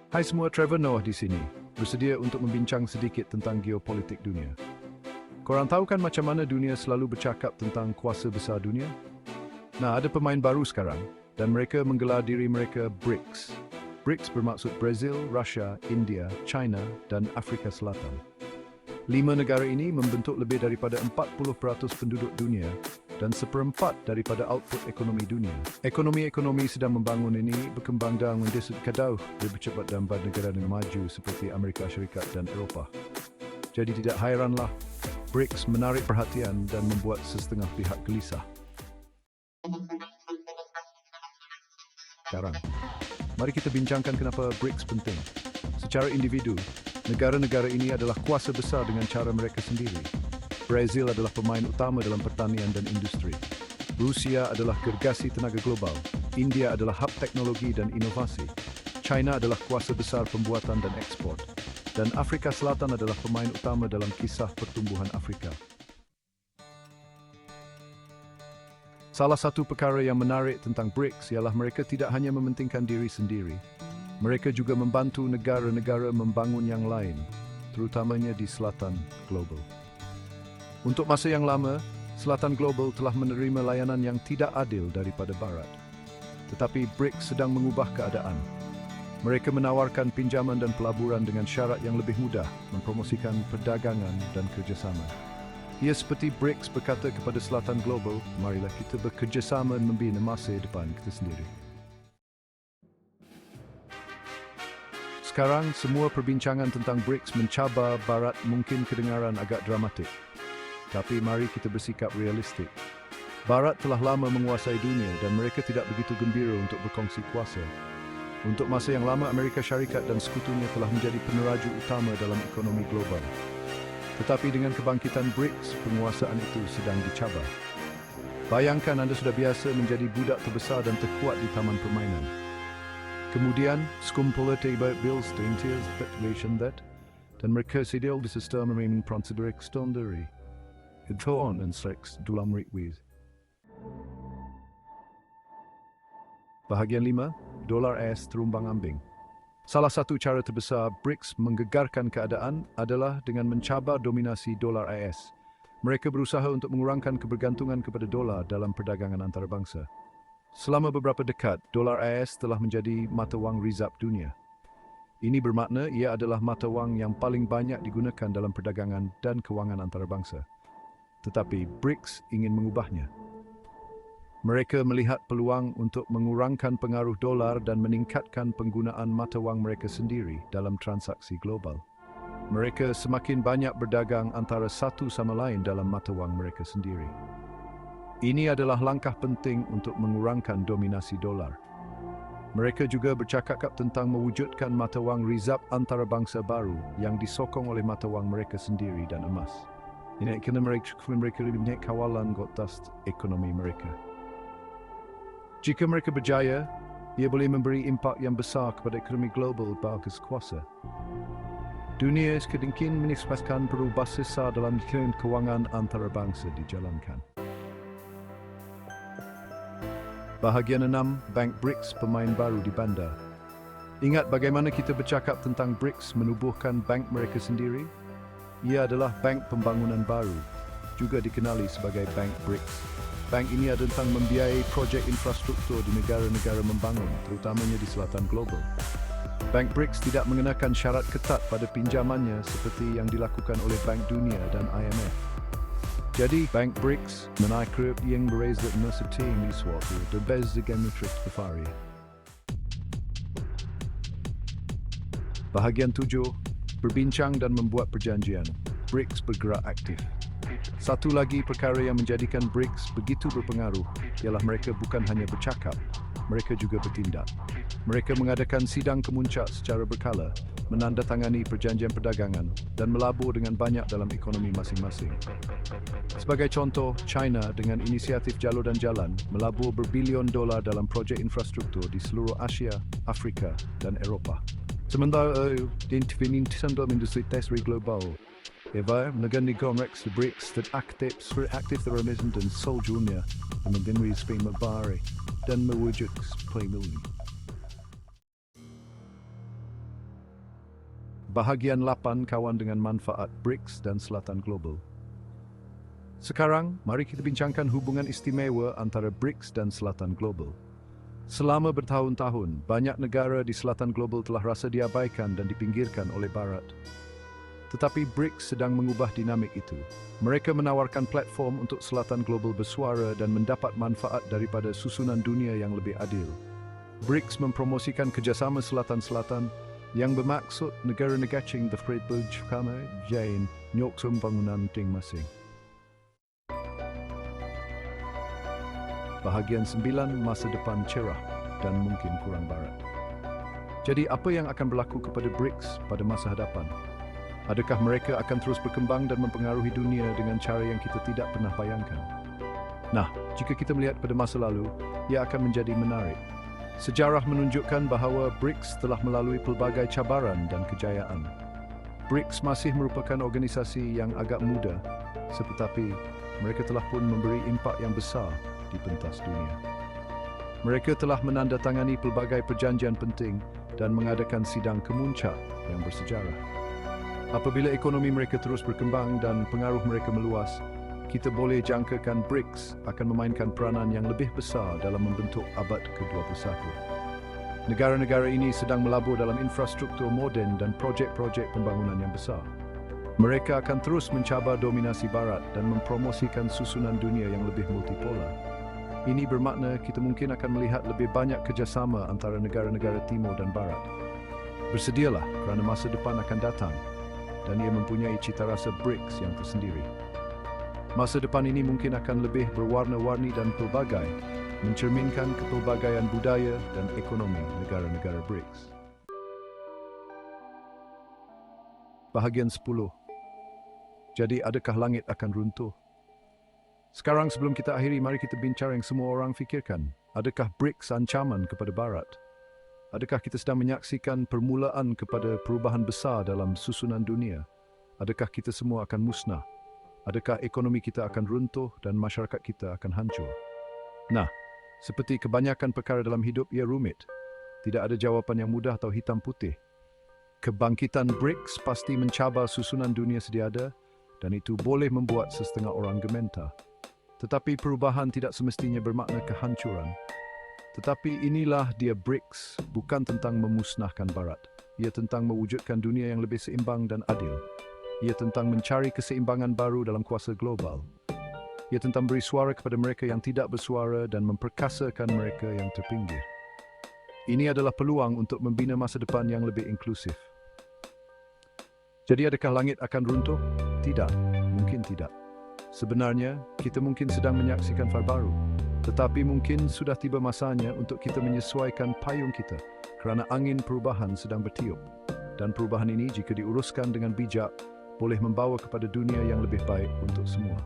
Hai semua, Trevor Noah di sini, bersedia untuk membincang sedikit tentang geopolitik dunia. Korang tahu kan macam mana dunia selalu bercakap tentang kuasa besar dunia? Nah, ada pemain baru sekarang dan mereka menggelar diri mereka BRICS. BRICS bermaksud Brazil, Russia, India, China dan Afrika Selatan. 5 negara ini membentuk lebih daripada 40% penduduk dunia dan 1/4 daripada output ekonomi dunia. Ekonomi sedang membangun ini berkembang dan mendesut kadau lebih cepat daripada negara maju seperti Amerika Syarikat dan Eropah. Jadi tidak hairanlah BRICS menarik perhatian dan membuat setengah pihak gelisah. Sekarang, mari kita bincangkan kenapa BRICS penting. Secara individu, negara-negara ini adalah kuasa besar dengan cara mereka sendiri. Brazil adalah pemain utama dalam pertanian dan industri. Rusia adalah gergasi tenaga global. India adalah hub teknologi dan inovasi. China adalah kuasa besar pembuatan dan ekspor. Dan Afrika Selatan adalah pemain utama dalam kisah pertumbuhan Afrika. Salah satu perkara yang menarik tentang BRICS ialah mereka tidak hanya mementingkan diri sendiri. Mereka juga membantu negara-negara membangun yang lain, terutamanya di Selatan Global. Untuk masa yang lama, Selatan Global telah menerima layanan yang tidak adil daripada Barat. Tetapi BRICS sedang mengubah keadaan. Mereka menawarkan pinjaman dan pelaburan dengan syarat yang lebih mudah, mempromosikan perdagangan dan kerjasama. Ia seperti BRICS berkata kepada Selatan Global, marilah kita bekerjasama membina masa depan kita sendiri. Sekarang, semua perbincangan tentang BRICS mencabar Barat mungkin kedengaran agak dramatik. Tapi mari kita bersikap realistik. Barat telah lama menguasai dunia dan mereka tidak begitu gembira untuk berkongsi kuasa. Untuk masa yang lama, Amerika Syarikat dan sekutunya telah menjadi peneraju utama dalam ekonomi global. Tetapi dengan kebangkitan BRICS, penguasaan itu sedang dicabar. Bayangkan anda sudah biasa menjadi budak terbesar dan terkuat di taman permainan. Kemudian, sekumpulan tiba bills terintias speculation that dan mereka sedang di sistem remaining prosedur extenderi. Itu on and sex dalam rekwis. Bahagian 5, dolar AS terumbang-ambing. Salah satu cara terbesar BRICS menggegarkan keadaan adalah dengan mencabar dominasi dolar AS. Mereka berusaha untuk mengurangkan kebergantungan kepada dolar dalam perdagangan antarabangsa. Selama beberapa dekad, dolar AS telah menjadi mata wang rizab dunia. Ini bermakna ia adalah mata wang yang paling banyak digunakan dalam perdagangan dan kewangan antarabangsa. Tetapi BRICS ingin mengubahnya. Mereka melihat peluang untuk mengurangkan pengaruh dolar dan meningkatkan penggunaan mata wang mereka sendiri dalam transaksi global. Mereka semakin banyak berdagang antara satu sama lain dalam mata wang mereka sendiri. Ini adalah langkah penting untuk mengurangkan dominasi dolar. Mereka juga bercakap tentang mewujudkan mata wang rizab antarabangsa baru yang disokong oleh mata wang mereka sendiri dan emas. Ini kena mereka lebih naik kawalan gotas ekonomi mereka. Jika mereka berjaya, ia boleh memberi impak yang besar kepada ekonomi global bagus kuasa. Dunia sedikit menisbahkan perlu basis besar dalam kewangan antarabangsa dijalankan. Bahagian 6, Bank BRICS pemain baru di bandar. Ingat bagaimana kita bercakap tentang BRICS menubuhkan bank mereka sendiri? Ia adalah bank pembangunan baru, juga dikenali sebagai Bank BRICS. Bank ini adalah tentang membiayai projek infrastruktur di negara-negara membangun, terutamanya di Selatan Global. Bank BRICS tidak mengenakan syarat ketat pada pinjamannya seperti yang dilakukan oleh Bank Dunia dan IMF. Jadi, Bank BRICS menaikkan yang berbeza dengan tim di suatu dan bez dengan matriks Bafari. Bahagian 7, berbincang dan membuat perjanjian. BRICS bergerak aktif. Satu lagi perkara yang menjadikan BRICS begitu berpengaruh ialah mereka bukan hanya bercakap, mereka juga bertindak. Mereka mengadakan sidang kemuncak secara berkala, menandatangani perjanjian perdagangan dan melabur dengan banyak dalam ekonomi masing-masing. Sebagai contoh, China dengan inisiatif Jalur dan Jalan melabur berbilion dolar dalam projek infrastruktur di seluruh Asia, Afrika dan Eropah. Sementara di dalam industri teknologi global, negara-negara BRICS aktif dalam dan seluruh dunia mengenai skema baru dan mewujud pemilu. Bahagian 8, kawan dengan manfaat BRICS dan Selatan Global. Sekarang, mari kita bincangkan hubungan istimewa antara BRICS dan Selatan Global. Selama bertahun-tahun, banyak negara di Selatan Global telah rasa diabaikan dan dipinggirkan oleh Barat. Tetapi BRICS sedang mengubah dinamik itu. Mereka menawarkan platform untuk Selatan Global bersuara dan mendapat manfaat daripada susunan dunia yang lebih adil. BRICS mempromosikan kerjasama Selatan-Selatan yang bermaksud negara-negara the Fred Berjkama Jain Nyoksum bangunan ting-masing. Bahagian 9, masa depan cerah dan mungkin kurang barat. Jadi apa yang akan berlaku kepada BRICS pada masa hadapan? Adakah mereka akan terus berkembang dan mempengaruhi dunia dengan cara yang kita tidak pernah bayangkan? Nah, jika kita melihat pada masa lalu, ia akan menjadi menarik. Sejarah menunjukkan bahawa BRICS telah melalui pelbagai cabaran dan kejayaan. BRICS masih merupakan organisasi yang agak muda, tetapi mereka telah pun memberi impak yang besar di pentas dunia. Mereka telah menandatangani pelbagai perjanjian penting dan mengadakan sidang kemuncak yang bersejarah. Apabila ekonomi mereka terus berkembang dan pengaruh mereka meluas, kita boleh jangkakan BRICS akan memainkan peranan yang lebih besar dalam membentuk abad ke-21. Negara-negara ini sedang melabur dalam infrastruktur moden dan projek-projek pembangunan yang besar. Mereka akan terus mencabar dominasi Barat dan mempromosikan susunan dunia yang lebih multipolar. Ini bermakna kita mungkin akan melihat lebih banyak kerjasama antara negara-negara Timur dan Barat. Bersedialah kerana masa depan akan datang dan ia mempunyai cita rasa BRICS yang tersendiri. Masa depan ini mungkin akan lebih berwarna-warni dan pelbagai, mencerminkan kepelbagaian budaya dan ekonomi negara-negara BRICS. Bahagian 10. Jadi adakah langit akan runtuh? Sekarang sebelum kita akhiri, mari kita bincang yang semua orang fikirkan. Adakah BRICS ancaman kepada Barat? Adakah kita sedang menyaksikan permulaan kepada perubahan besar dalam susunan dunia? Adakah kita semua akan musnah? Adakah ekonomi kita akan runtuh dan masyarakat kita akan hancur? Nah, seperti kebanyakan perkara dalam hidup, ia rumit. Tidak ada jawapan yang mudah atau hitam putih. Kebangkitan BRICS pasti mencabar susunan dunia sedia ada dan itu boleh membuat setengah orang gementa. Tetapi perubahan tidak semestinya bermakna kehancuran. Tetapi inilah dia BRICS, bukan tentang memusnahkan Barat. Ia tentang mewujudkan dunia yang lebih seimbang dan adil. Ia tentang mencari keseimbangan baru dalam kuasa global. Ia tentang beri suara kepada mereka yang tidak bersuara dan memperkasakan mereka yang terpinggir. Ini adalah peluang untuk membina masa depan yang lebih inklusif. Jadi adakah langit akan runtuh? Tidak, mungkin tidak. Sebenarnya, kita mungkin sedang menyaksikan fase baru. Tetapi mungkin sudah tiba masanya untuk kita menyesuaikan payung kita kerana angin perubahan sedang bertiup. Dan perubahan ini jika diuruskan dengan bijak, boleh membawa kepada dunia yang lebih baik untuk semua.